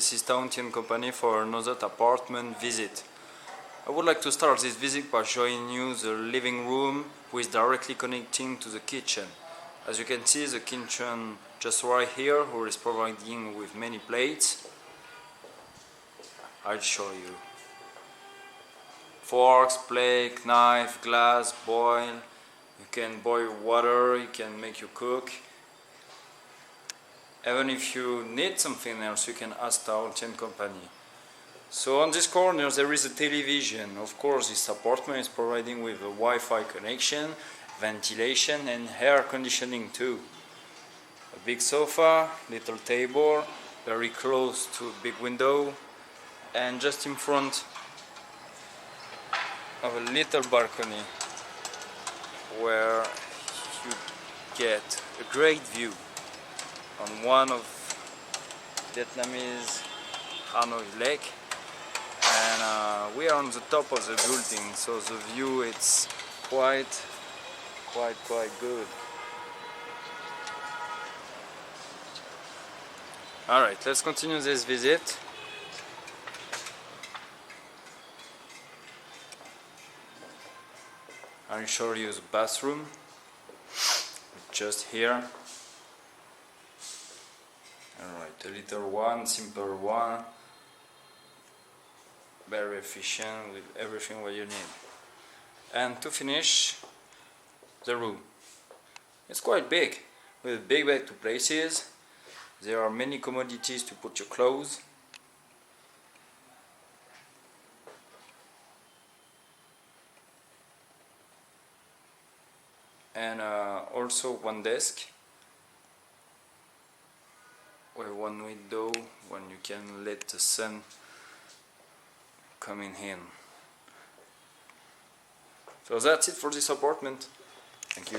this is Town Company for another apartment visit. I would like to start this visit by showing you the living room, which is directly connecting to the kitchen. As you can see, the kitchen just right here, who is providing with many plates. I'll show you. Forks, plate, knife, glass, boil. You can boil water, you can make you cook. Even if you need something else, you can ask Town Company. So on this corner there is a television. Of course, this apartment is providing with a Wi-Fi connection, ventilation and air conditioning too. A big sofa, little table, very close to a big window, and just in front of a little balcony where you get a great view on one of Vietnamese Hanoi Lake, and we are on the top of the building, so the view it's quite good. Alright, let's continue this visit. I'll show you the bathroom, just here. Alright, a little one, simple one, very efficient with everything what you need. And to finish, the room. It's quite big, with a big bed to places. There are many commodities to put your clothes. And also one desk with one window when you can let the sun coming in. So that's it for this apartment. Thank you.